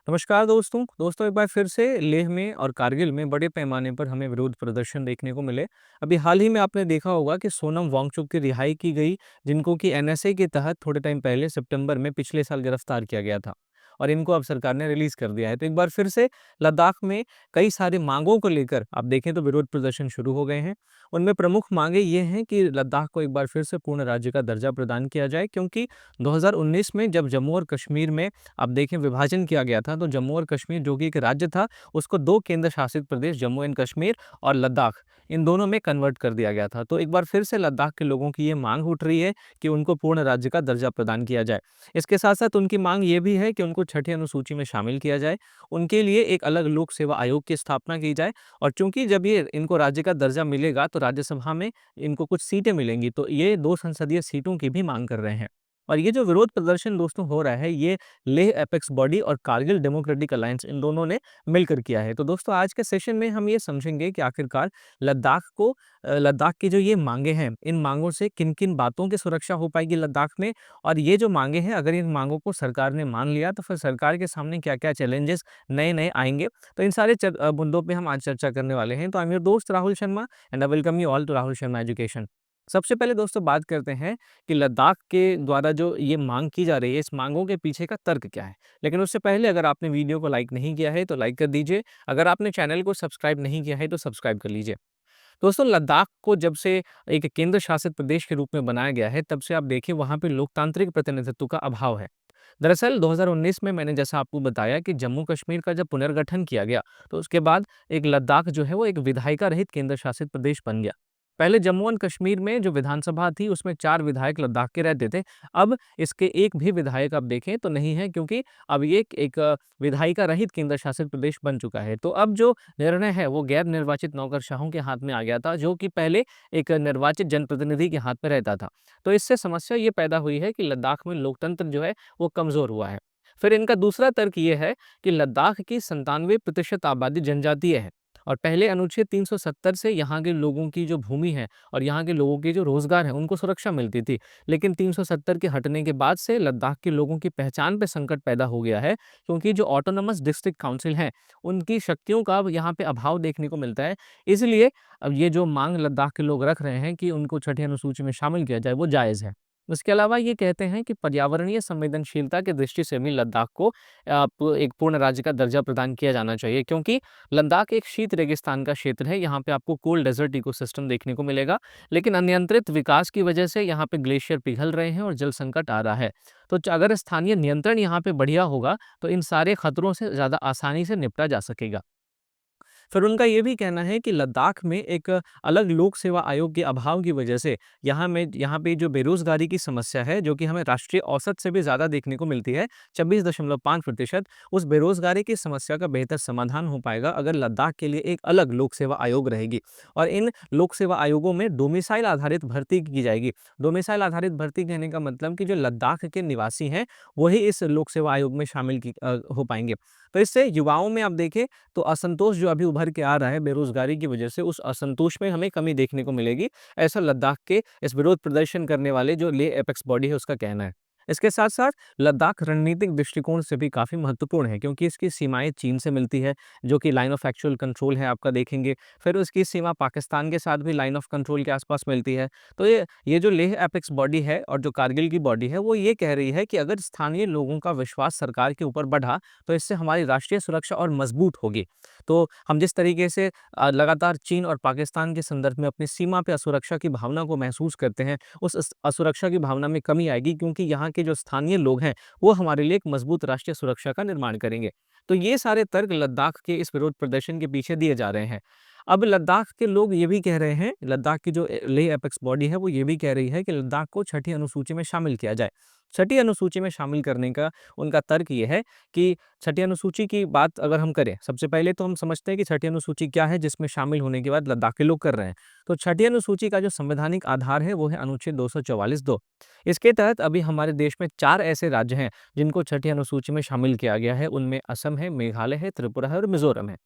नमस्कार दोस्तों एक बार फिर से लेह में और कारगिल में बड़े पैमाने पर हमें विरोध प्रदर्शन देखने को मिले। अभी हाल ही में आपने देखा होगा कि सोनम वांगचुक की रिहाई की गई, जिनको कि एनएसए के तहत थोड़े टाइम पहले सितंबर में पिछले साल गिरफ्तार किया गया था और इनको अब सरकार ने रिलीज कर दिया है। तो एक बार फिर से लद्दाख में कई सारी मांगों को लेकर आप देखें तो विरोध प्रदर्शन शुरू हो गए हैं। उनमें प्रमुख मांगे ये हैं कि लद्दाख को एक बार फिर से पूर्ण राज्य का दर्जा प्रदान किया जाए, क्योंकि 2019 में जब जम्मू और कश्मीर में आप देखें विभाजन किया गया था, तो जम्मू और कश्मीर जो कि एक राज्य था, उसको 2 केंद्र शासित प्रदेश जम्मू एंड कश्मीर और लद्दाख, इन दोनों में कन्वर्ट कर दिया गया था। तो एक बार फिर से लद्दाख के लोगों की ये मांग उठ रही है कि उनको पूर्ण राज्य का दर्जा प्रदान किया जाए। इसके साथ-साथ उनकी मांग ये भी है कि उनको छठी अनुसूची में शामिल किया जाए। उनके लिए एक अलग लोक सेवा आयोग की स्थापना की जाए और चूँकि जब ये इनको राज्य का दर्जा मिलेगा, तो राज्यसभा में इनको कुछ सीटें मिलेंगी, तो ये 2 संसदीय सीटों की भी मांग कर रहे हैं। और ये जो विरोध प्रदर्शन दोस्तों हो रहा है, ये लेह एपेक्स बॉडी और कारगिल डेमोक्रेटिक अलायंस, इन दोनों ने मिलकर किया है। तो दोस्तों आज के सेशन में हम ये समझेंगे कि आखिरकार लद्दाख की जो ये मांगे हैं, इन मांगों से किन-किन बातों की सुरक्षा हो पाएगी लद्दाख में, और ये जो मांगे हैं अगर इन मांगों को सरकार ने मान लिया तो फिर सरकार के सामने क्या-क्या चैलेंजेस नए-नए आएँगे। तो इन सारे मुद्दों पे हम आज चर्चा करने वाले हैं। तो आई एम योर दोस्त Rahul Sharma and I welcome you all to Rahul Sharma education. सबसे पहले दोस्तों बात करते हैं कि लद्दाख के द्वारा जो ये माँग की जा रही है, इस माँगों के पीछे का तर्क क्या है? लेकिन उससे पहले अगर आपने वीडियो को लाइक नहीं किया है, तो लाइक कर दीजिए। अगर आपने चैनल को सब्सक्राइब नहीं किया है, तो सब्सक्राइब कर लीजिए। दोस्तों लद्दाख को जब से एक केंद्र शासित प्रदेश के रूप में बनाया गया है, तब से आप देखिए वहाँ पे लोकतांत्रिक प्रतिनिधित्व का अभाव है। दरअसल 2019 में मैंने जैसा आपको बताया कि जम्मू कश्मीर का जब पुनर्गठन किया गया, तो उसके बाद एक लद्दाख जो है वो एक विधायिका रहित केंद्र शासित प्रदेश बन गया। पहले जम्मू एंड कश्मीर में जो विधानसभा थी, उसमें 4 विधायक लद्दाख के रहते थे। अब इसके एक भी विधायक आप देखें तो नहीं है, क्योंकि अब ये एक विधायिका रहित केंद्र शासित प्रदेश बन चुका है। तो अब जो निर्णय है वो गैर निर्वाचित नौकरशाहों के हाथ में आ गया था, जो कि पहले एक निर्वाचित जनप्रतिनिधि के हाथ में रहता था। तो इससे समस्या ये पैदा हुई है कि लद्दाख में लोकतंत्र जो है वो कमज़ोर हुआ है। फिर इनका दूसरा तर्क ये है कि लद्दाख की 97% आबादी जनजातीय है और पहले अनुच्छेद 370 से यहाँ के लोगों की जो भूमि है और यहाँ के लोगों के जो रोज़गार है, उनको सुरक्षा मिलती थी। लेकिन 370 के हटने के बाद से लद्दाख के लोगों की पहचान पे संकट पैदा हो गया है, क्योंकि जो ऑटोनोमस डिस्ट्रिक्ट काउंसिल हैं, उनकी शक्तियों का अब यहाँ पे अभाव देखने को मिलता है। इसलिए अब ये जो माँग लद्दाख के लोग रख रहे हैं कि उनको छठी अनुसूची में शामिल किया जाए, वो जायज़ है। उसके अलावा ये कहते हैं कि पर्यावरणीय संवेदनशीलता की दृष्टि से भी लद्दाख को एक पूर्ण राज्य का दर्जा प्रदान किया जाना चाहिए, क्योंकि लद्दाख एक शीत रेगिस्तान का क्षेत्र है। यहाँ पे आपको कोल्ड डेजर्ट इकोसिस्टम देखने को मिलेगा, लेकिन अनियंत्रित विकास की वजह से यहाँ पे ग्लेशियर पिघल रहे हैं और जल संकट आ रहा है। तो अगर स्थानीय नियंत्रण यहाँ पे बढ़िया होगा, तो इन सारे खतरों से ज़्यादा आसानी से निपटा जा सकेगा। फिर उनका ये भी कहना है कि लद्दाख में एक अलग लोक सेवा आयोग के अभाव की वजह से यहाँ पे जो बेरोज़गारी की समस्या है, जो कि हमें राष्ट्रीय औसत से भी ज़्यादा देखने को मिलती है, 26.5%, उस बेरोज़गारी की समस्या का बेहतर समाधान हो पाएगा अगर लद्दाख के लिए एक अलग लोक सेवा आयोग रहेगी। और इन लोक सेवा आयोगों में डोमिसाइल आधारित भर्ती की जाएगी। डोमिसाइल आधारित भर्ती कहने का मतलब कि जो लद्दाख के निवासी हैं, वही इस लोक सेवा आयोग में हो पाएँगे। तो इससे युवाओं में आप देखें तो असंतोष जो अभी उभर के आ रहा है बेरोज़गारी की वजह से, उस असंतोष में हमें कमी देखने को मिलेगी। ऐसा लद्दाख के इस विरोध प्रदर्शन करने वाले जो लेह एपेक्स बॉडी है उसका कहना है। इसके साथ-साथ लद्दाख रणनीतिक दृष्टिकोण से भी काफ़ी महत्वपूर्ण है, क्योंकि इसकी सीमाएँ चीन से मिलती है, जो कि लाइन ऑफ एक्चुअल कंट्रोल है आपका देखेंगे। फिर उसकी सीमा पाकिस्तान के साथ भी लाइन ऑफ कंट्रोल के आस-पास मिलती है। तो ये जो लेह एपेक्स बॉडी है और जो कारगिल की बॉडी है, वो ये कह रही है कि अगर स्थानीय लोगों का विश्वास सरकार के ऊपर बढ़ा, तो इससे हमारी राष्ट्रीय सुरक्षा और मजबूत होगी। तो हम जिस तरीके से लगातार चीन और पाकिस्तान के संदर्भ में अपनी सीमा पे असुरक्षा की भावना को महसूस करते हैं, उस असुरक्षा की भावना में कमी आएगी, क्योंकि यहाँ के जो स्थानीय लोग हैं, वो हमारे लिए एक मजबूत राष्ट्रीय सुरक्षा का निर्माण करेंगे। तो ये सारे तर्क लद्दाख के इस विरोध प्रदर्शन के पीछे दिए जा रहे हैं। अब लद्दाख के लोग ये भी कह रहे हैं, लद्दाख की जो लेह एपेक्स बॉडी है, वो ये भी कह रही है कि लद्दाख को छठी अनुसूची में शामिल किया जाए। छठी अनुसूची में शामिल करने का उनका तर्क ये है कि छठी अनुसूची की बात अगर हम करें, सबसे पहले तो हम समझते हैं कि छठी अनुसूची क्या है, जिसमें शामिल होने के बाद लद्दाख के लोग कर रहे हैं। तो छठी अनुसूची का जो संवैधानिक आधार है, वो है अनुच्छेद 244(2). इसके तहत अभी हमारे देश में 4 ऐसे राज्य हैं, जिनको छठी अनुसूची में शामिल किया गया है। उनमें असम है, मेघालय है, त्रिपुरा है और मिज़ोरम है।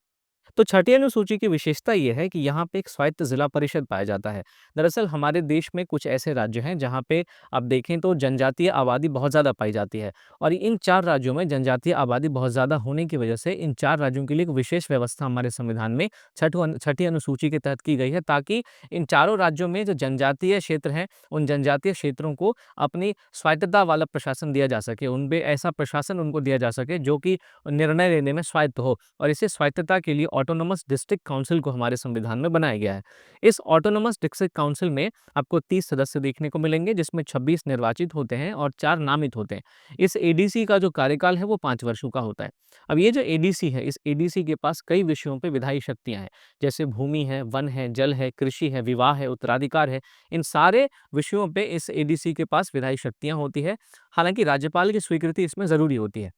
तो छठी अनुसूची की विशेषता ये है कि यहाँ पे एक स्वायत्त जिला परिषद पाया जाता है। दरअसल हमारे देश में कुछ ऐसे राज्य हैं जहाँ पे आप देखें तो जनजातीय आबादी बहुत ज़्यादा पाई जाती है और इन 4 राज्यों में जनजातीय आबादी बहुत ज़्यादा होने की वजह से इन 4 राज्यों के लिए एक विशेष व्यवस्था हमारे संविधान में छठी अनुसूची के तहत की गई है, ताकि इन चारों राज्यों में जो जनजातीय क्षेत्र हैं, उन जनजातीय क्षेत्रों को अपनी स्वायत्तता वाला प्रशासन दिया जा सके। उन पे ऐसा प्रशासन उनको दिया जा सके जो कि निर्णय लेने में स्वायत्त हो, और इसे स्वायत्तता के लिए ऑटोनोमस डिस्ट्रिक्ट काउंसिल को हमारे संविधान में बनाया गया है। इस ऑटोनोमस डिस्ट्रिक्ट काउंसिल में आपको 30 सदस्य देखने को मिलेंगे, जिसमें 26 निर्वाचित होते हैं और 4 नामित होते हैं। इस एडीसी का जो कार्यकाल है वो 5 वर्षों का होता है। अब ये जो एडीसी है, इस एडीसी के पास कई विषयों पे विधायी शक्तियाँ हैं, जैसे भूमि है, वन है, जल है, कृषि है, विवाह है, उत्तराधिकार है। इन सारे विषयों पे इस एडीसी के पास विधायी शक्तियाँ होती है। हालाँकि राज्यपाल की स्वीकृति इसमें ज़रूरी होती है।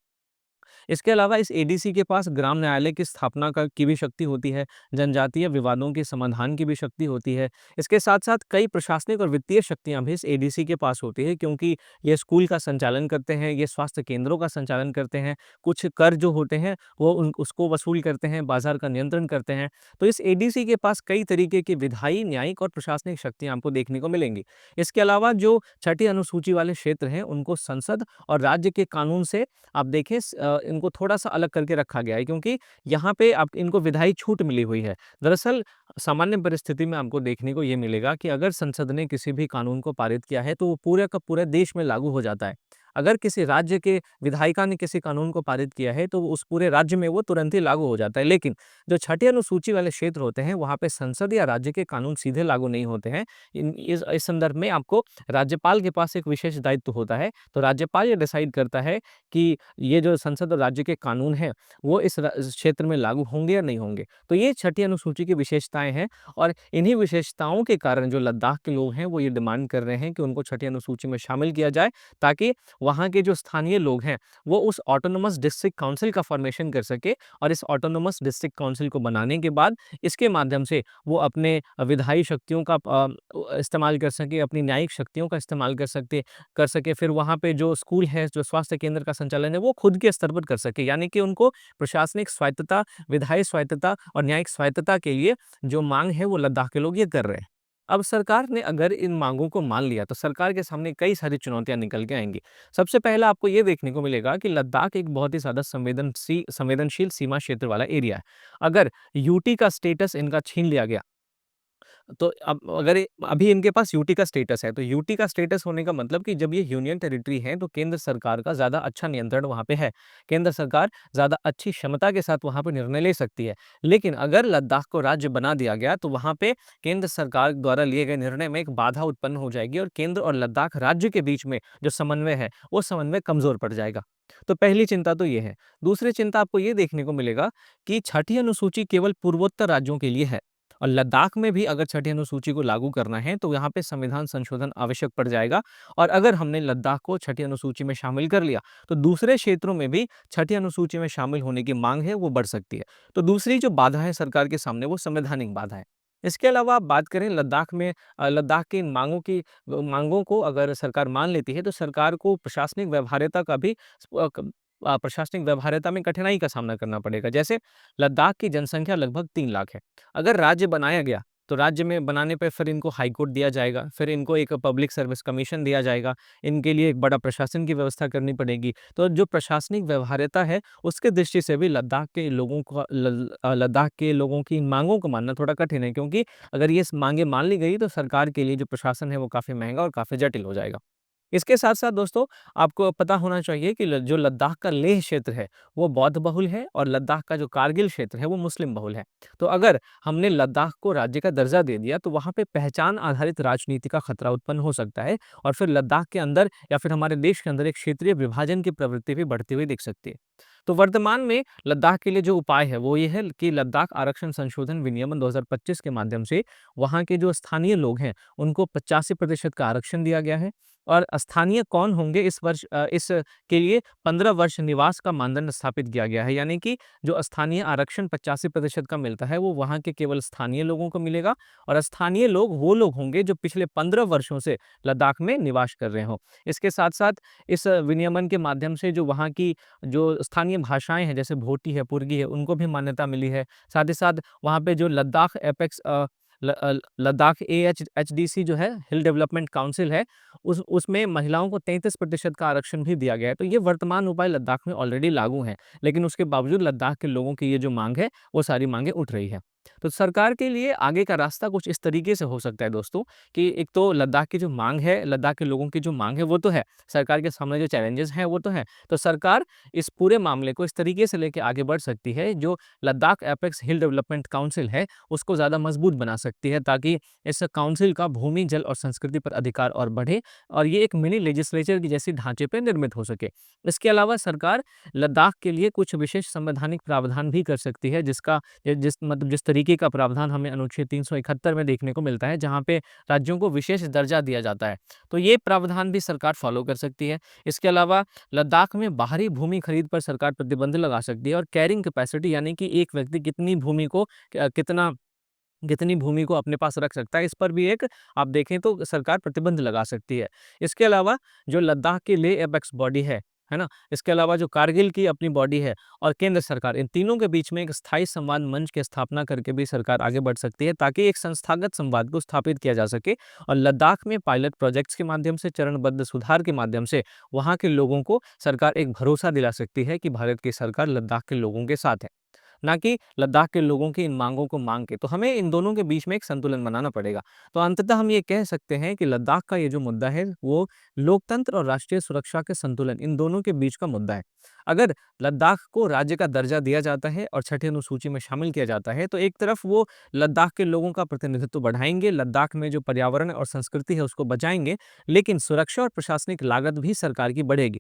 इसके अलावा इस एडीसी के पास ग्राम न्यायालय की स्थापना का की भी शक्ति होती है, जनजातीय विवादों के समाधान की भी शक्ति होती है। इसके साथ-साथ कई प्रशासनिक और वित्तीय शक्तियाँ भी इस एडीसी के पास होती है, क्योंकि ये स्कूल का संचालन करते हैं, ये स्वास्थ्य केंद्रों का संचालन करते हैं, कुछ कर जो होते हैं वो उन उसको वसूल करते हैं, बाज़ार का नियंत्रण करते हैं। तो इस एडीसी के पास कई तरीके की विधायी, न्यायिक और प्रशासनिक शक्तियाँ आपको देखने को मिलेंगी। इसके अलावा जो छठी अनुसूची वाले क्षेत्र हैं, उनको संसद और राज्य के कानून से आप देखें इनको थोड़ा-सा अलग करके रखा गया है, क्योंकि यहाँ पे आप इनको विधायी छूट मिली हुई है। दरअसल सामान्य परिस्थिति में आपको देखने को ये मिलेगा कि अगर संसद ने किसी भी कानून को पारित किया है, तो वो पूरे का पूरे देश में लागू हो जाता है। अगर किसी राज्य के विधायिका ने किसी कानून को पारित किया है, तो वो उस पूरे राज्य में वो तुरंत ही लागू हो जाता है। लेकिन जो छठी अनुसूची वाले क्षेत्र होते हैं, वहाँ पे संसद या राज्य के कानून सीधे लागू नहीं होते हैं। इस संदर्भ में आपको राज्यपाल के पास एक विशेष दायित्व होता है। तो राज्यपाल ये डिसाइड करता है कि ये जो संसद और राज्य के कानून हैं, वो इस क्षेत्र में लागू होंगे या नहीं होंगे। तो ये छठी अनुसूची की विशेषताएँ हैं, और इन्हीं विशेषताओं के कारण जो लद्दाख के लोग हैं, वो ये डिमांड कर रहे हैं कि उनको छठी अनुसूची में शामिल किया जाए, ताकि वहाँ के जो स्थानीय लोग हैं, वो उस ऑटोनोमस डिस्ट्रिक्ट काउंसिल का फॉर्मेशन कर सके, और इस ऑटोनोमस डिस्ट्रिक्ट काउंसिल को बनाने के बाद इसके माध्यम से वो अपने विधायी शक्तियों का इस्तेमाल कर सके, अपनी न्यायिक शक्तियों का इस्तेमाल कर सके। फिर वहाँ पे जो स्कूल है, जो स्वास्थ्य केंद्र का संचालन है, वो खुद के स्तर पर कर सके। यानी कि उनको प्रशासनिक स्वायत्तता, विधायी स्वायत्तता और न्यायिक स्वायत्तता के लिए जो माँग है, वो लद्दाख के लोग ये कर रहे हैं। अब सरकार ने अगर इन माँगों को मान लिया, तो सरकार के सामने कई सारी चुनौतियाँ निकल के आएँगी। सबसे पहला आपको ये देखने को मिलेगा कि लद्दाख एक बहुत ही ज़्यादा संवेदनशील सीमा क्षेत्र वाला एरिया है। अगर यूटी का स्टेटस इनका छीन लिया गया, तो अब अगर अभी इनके पास यूटी का स्टेटस है, तो यूटी का स्टेटस होने का मतलब कि जब ये यूनियन टेरिटरी है, तो केंद्र सरकार का ज़्यादा अच्छा नियंत्रण वहाँ पे है। केंद्र सरकार ज़्यादा अच्छी क्षमता के साथ वहाँ पे निर्णय ले सकती है। लेकिन अगर लद्दाख को राज्य बना दिया गया, तो वहाँ पे केंद्र सरकार द्वारा लिए गए निर्णय में एक बाधा उत्पन्न हो जाएगी, और केंद्र और लद्दाख राज्य के बीच में जो समन्वय है, वो समन्वय कमज़ोर पड़ जाएगा। तो पहली चिंता तो ये है। दूसरी चिंता आपको ये देखने को मिलेगा कि छठी अनुसूची केवल पूर्वोत्तर राज्यों के लिए है, और लद्दाख में भी अगर छठी अनुसूची को लागू करना है, तो यहाँ पे संविधान संशोधन आवश्यक पड़ जाएगा। और अगर हमने लद्दाख को छठी अनुसूची में शामिल कर लिया, तो दूसरे क्षेत्रों में भी छठी अनुसूची में शामिल होने की मांग है, वो बढ़ सकती है। तो दूसरी जो बाधा है सरकार के सामने, वो संवैधानिक बाधा है। इसके अलावा आप बात करें लद्दाख में, लद्दाख की इन मांगों को अगर सरकार मान लेती है, तो सरकार को प्रशासनिक व्यवहार्यता में कठिनाई का सामना करना पड़ेगा। जैसे लद्दाख की जनसंख्या लगभग 3 लाख है। अगर राज्य बनाया गया, तो राज्य में बनाने पे फिर इनको हाई कोर्ट दिया जाएगा, फिर इनको एक पब्लिक सर्विस कमीशन दिया जाएगा, इनके लिए एक बड़ा प्रशासन की व्यवस्था करनी पड़ेगी। तो जो प्रशासनिक व्यवहार्यता है, उसके दृष्टि से भी लद्दाख के लोगों की इन माँगों को मानना थोड़ा कठिन है, क्योंकि अगर ये माँगें मान ली गई, तो सरकार के लिए जो प्रशासन है, वो काफ़ी महँगा और काफ़ी जटिल हो जाएगा। इसके साथ-साथ दोस्तों, आपको पता होना चाहिए कि ल जो लद्दाख का लेह क्षेत्र है, वो बौद्ध बहुल है, और लद्दाख का जो कारगिल क्षेत्र है, वो मुस्लिम बहुल है। तो अगर हमने लद्दाख को राज्य का दर्जा दे दिया, तो वहाँ पे पहचान आधारित राजनीति का खतरा उत्पन्न हो सकता है, और फिर लद्दाख के अंदर या फिर हमारे देश के अंदर एक क्षेत्रीय विभाजन की प्रवृत्ति भी बढ़ती हुई दिख सकती है। तो वर्तमान में लद्दाख के लिए जो उपाय है, वो ये है कि लद्दाख आरक्षण संशोधन विनियमन 2025 के माध्यम से वहाँ के जो स्थानीय लोग हैं, उनको 85% का आरक्षण दिया गया है, और स्थानीय कौन होंगे इस के लिए 15 वर्ष निवास का मानदंड स्थापित किया गया है। यानी कि जो स्थानीय आरक्षण 85% का मिलता है, वो वहाँ के केवल स्थानीय लोगों को मिलेगा, और स्थानीय लोग वो लोग होंगे जो पिछले 15 वर्षों से लद्दाख में निवास कर रहे हों। इसके साथ-साथ इस विनियमन के माध्यम से जो वहाँ की जो स्थानीय स्थानीय भाषाएँ हैं, जैसे भोटी है, पुर्गी है, उनको भी मान्यता मिली है। साथ ही साथ वहाँ पे जो लद्दाख एपेक्स लद्दाख एएचडीसी जो है, हिल डेवलपमेंट काउंसिल है, उस उसमें महिलाओं को 33% का आरक्षण भी दिया गया है। तो ये वर्तमान उपाय लद्दाख में ऑलरेडी लागू हैं, लेकिन उसके बावजूद लद्दाख के लोगों की ये जो माँग है, वो सारी माँगें उठ रही है। तो सरकार के लिए आगे का रास्ता कुछ इस तरीके से हो सकता है दोस्तों, कि एक तो लद्दाख की जो माँग है, लद्दाख के लोगों की जो माँग है, वो तो है। सरकार के सामने जो चैलेंजेस हैं, वो तो हैं। तो सरकार इस पूरे मामले को इस तरीके से लेके आगे बढ़ सकती है, जो लद्दाख एपेक्स हिल डेवलपमेंट काउंसिल है, उसको ज़्यादा मजबूत बना सकती है, ताकि इस काउंसिल का भूमि, जल और संस्कृति पर अधिकार और बढ़े और ये एक मिनी लेजिस्लेचर की जैसी ढांचे पे निर्मित हो सके। इसके अलावा सरकार लद्दाख के लिए कुछ विशेष संवैधानिक प्रावधान भी कर सकती है, जिसका जिस तरीके का प्रावधान हमें अनुच्छेद 371 में देखने को मिलता है, जहाँ पे राज्यों को विशेष दर्जा दिया जाता है। तो ये प्रावधान भी सरकार फॉलो कर सकती है। इसके अलावा लद्दाख में बाहरी भूमि खरीद पर सरकार प्रतिबंध लगा सकती है और कैरिंग कैपेसिटी, यानी कि एक व्यक्ति कितनी भूमि को अपने पास रख सकता है, इस पर भी एक आप देखें तो सरकार प्रतिबंध लगा सकती है। इसके अलावा जो लद्दाख की लेह एपेक्स बॉडी है ना? इसके अलावा जो कारगिल की अपनी बॉडी है और केंद्र सरकार, इन तीनों के बीच में एक स्थायी संवाद मंच की स्थापना करके भी सरकार आगे बढ़ सकती है, ताकि एक संस्थागत संवाद को स्थापित किया जा सके और लद्दाख में पायलट प्रोजेक्ट्स के माध्यम से, चरणबद्ध सुधार के माध्यम से वहाँ के लोगों को सरकार एक भरोसा दिला सकती है कि भारत की सरकार लद्दाख के लोगों के साथ है। ना कि लद्दाख के लोगों की इन मांगों को मांग के। तो हमें इन दोनों के बीच में एक संतुलन बनाना पड़ेगा। तो अंततः हम ये कह सकते हैं कि लद्दाख का ये जो मुद्दा है, वो लोकतंत्र और राष्ट्रीय सुरक्षा के संतुलन, इन दोनों के बीच का मुद्दा है। अगर लद्दाख को राज्य का दर्जा दिया जाता है और छठी अनुसूची में शामिल किया जाता है, तो एक तरफ वो लद्दाख के लोगों का प्रतिनिधित्व बढ़ाएँगे, लद्दाख में जो पर्यावरण और संस्कृति है उसको बचाएँगे, लेकिन सुरक्षा और प्रशासनिक लागत भी सरकार की बढ़ेगी।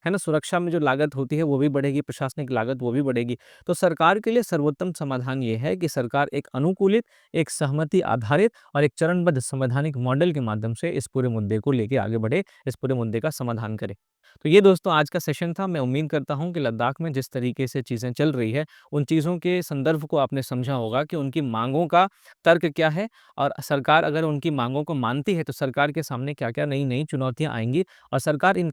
है ना? सुरक्षा में जो लागत होती है वो भी बढ़ेगी, प्रशासनिक लागत वो भी बढ़ेगी। तो सरकार के लिए सर्वोत्तम समाधान ये है कि सरकार एक अनुकूलित, एक सहमति आधारित और एक चरणबद्ध संवैधानिक मॉडल के माध्यम से इस पूरे मुद्दे को लेके आगे बढ़े, इस पूरे मुद्दे का समाधान करे। तो ये दोस्तों आज का सेशन था। मैं उम्मीद करता हूँ कि लद्दाख में जिस तरीके से चीज़ें चल रही है, उन चीज़ों के संदर्भ को आपने समझा होगा कि उनकी माँगों का तर्क क्या है और सरकार अगर उनकी माँगों को मानती है, तो सरकार के सामने क्या-क्या नई-नई चुनौतियाँ आएँगी और सरकार इन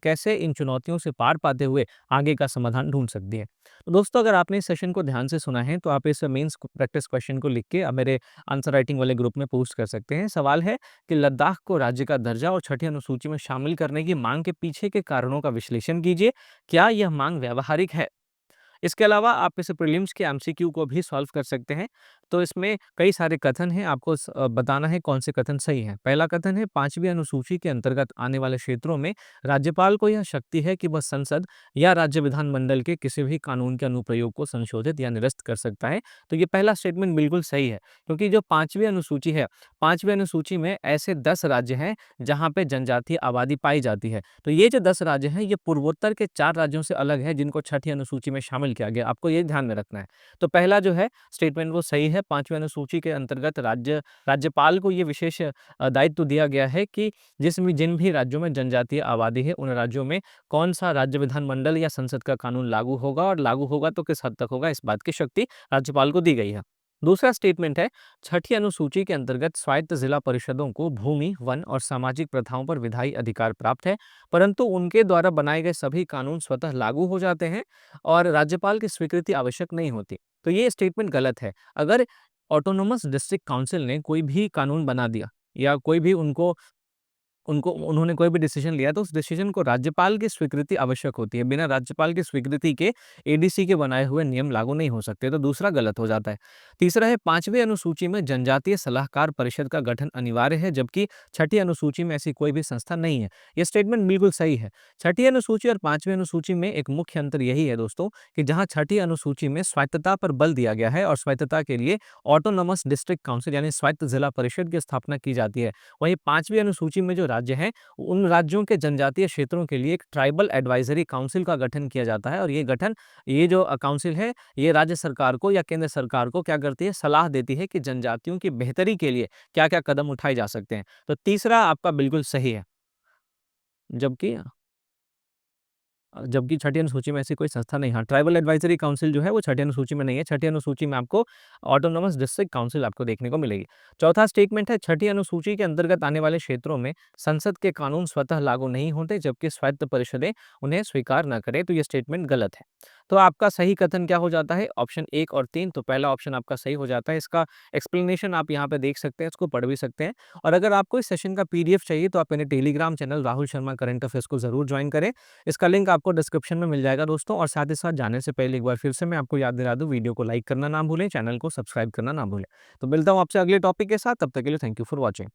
चुनौतियों से पार पाते हुए आगे का समाधान ढूँढ सकती है। तो दोस्तों अगर आपने इस सेशन को ध्यान से सुना है, तो आप इस मेंस प्रैक्टिस क्वेश्चन को लिख के मेरे आंसर राइटिंग वाले ग्रुप में पोस्ट कर सकते हैं। सवाल है कि लद्दाख को राज्य का दर्जा और छठी अनुसूची में शामिल करने की मांग के पीछे के कारणों का विश्लेषण कीजिए। क्या यह मांग व्यावहारिक है? इसके अलावा आप इस प्रीलिम्स के एमसीक्यू को भी सॉल्व कर सकते हैं। तो इसमें कई सारे कथन हैं, आपको बताना है कौन से कथन सही हैं। पहला कथन है 5वीं अनुसूची के अंतर्गत आने वाले क्षेत्रों में राज्यपाल को यह शक्ति है कि वह संसद या राज्य विधानमंडल के किसी भी कानून के अनुप्रयोग को संशोधित या निरस्त कर सकता है। तो ये पहला स्टेटमेंट बिल्कुल सही है, क्योंकि जो 5वीं अनुसूची है, 5वीं अनुसूची में ऐसे 10 राज्य हैं जहाँ पे जनजातीय आबादी पाई जाती है। तो ये जो 10 राज्य हैं, ये पूर्वोत्तर के 4 राज्यों से अलग है, जिनको छठी अनुसूची में शामिल किया गया। आपको ये ध्यान में रखना है। तो पहला जो है स्टेटमेंट वो सही है। 5वीं अनुसूची के अंतर्गत राज्यपाल को ये विशेष दायित्व दिया गया है कि जिन भी राज्यों में जनजातीय आबादी है, उन राज्यों में कौन-सा राज्य विधानमंडल या संसद का कानून लागू होगा और लागू होगा तो किस हद तक होगा, इस बात की शक्ति राज्यपाल को दी गई है। दूसरा स्टेटमेंट है, छठी अनुसूची के अंतर्गत स्वायत्त जिला परिषदों को भूमि, वन और सामाजिक प्रथाओं पर विधायी अधिकार प्राप्त है, परंतु उनके द्वारा बनाए गए सभी कानून स्वतः लागू हो जाते हैं और राज्यपाल की स्वीकृति आवश्यक नहीं होती। तो ये स्टेटमेंट गलत है। अगर ऑटोनोमस डिस्ट्रिक्ट काउंसिल ने कोई भी कानून बना दिया या कोई भी उनको उनको उन्होंने कोई भी डिसीजन लिया, तो उस डिसीजन को राज्यपाल की स्वीकृति आवश्यक होती है। बिना राज्यपाल की स्वीकृति के एडीसी के बनाए हुए नियम लागू नहीं हो सकते, तो दूसरा गलत हो जाता है। तीसरा है 5वीं अनुसूची में जनजातीय सलाहकार परिषद का गठन अनिवार्य है, जबकि छठी अनुसूची में ऐसी कोई भी संस्था नहीं है। ये स्टेटमेंट बिल्कुल सही है। छठी अनुसूची और 5वीं अनुसूची में एक मुख्य अंतर यही है दोस्तों, कि जहाँ छठी अनुसूची में स्वायत्तता पर बल दिया गया है और स्वायत्तता के लिए ऑटोनोमस डिस्ट्रिक्ट काउंसिल यानी स्वायत्त जिला परिषद की स्थापना की जाती है। वहीं 5वीं अनुसूची में जो राज्य हैं, उन राज्यों के जनजातीय क्षेत्रों के लिए एक ट्राइबल एडवाइजरी काउंसिल का गठन किया जाता है और ये जो काउंसिल है, ये राज्य सरकार को या केंद्र सरकार को क्या करती है, सलाह देती है कि जनजातियों की बेहतरी के लिए क्या-क्या कदम उठाए जा सकते हैं। तो तीसरा आपका बिल्कुल सही है। जबकि जबकि छठी अनुसूची में ऐसी कोई संस्था नहीं, हाँ, ट्राइबल एडवाइजरी काउंसिल जो है वो छठी अनुसूची में नहीं है। छठी अनुसूची में आपको ऑटोनोमस डिस्ट्रिक्ट काउंसिल आपको देखने को मिलेगी। चौथा स्टेटमेंट है, छठी अनुसूची के अंतर्गत आने वाले क्षेत्रों में संसद के कानून स्वतः लागू नहीं होते, जबकि स्वायत्त परिषदें उन्हें स्वीकार न करें, तो ये स्टेटमेंट गलत है। तो आपका सही कथन क्या हो जाता है? ऑप्शन 1 और 3, तो पहला ऑप्शन आपका सही हो जाता है। इसका एक्सप्लेनेशन आप यहाँ पे देख सकते हैं, इसको पढ़ भी सकते हैं। और अगर आपको इस सेशन का पीडीएफ चाहिए तो आप मेरे Telegram channel Rahul Sharma current affairs को ज़रूर जॉइन करें। इसका लिंक आपको डिस्क्रिप्शन में मिल जाएगा दोस्तों। और साथ ही साथ जाने से पहले एक बार फिर से मैं आपको याद दिला दूँ, वीडियो को लाइक करना ना भूलें, चैनल को सब्सक्राइब करना ना भूलें। तो मिलता हूँ आपसे अगले टॉपिक के साथ, तब तक के लिए थैंक यू फॉर वॉचिंग।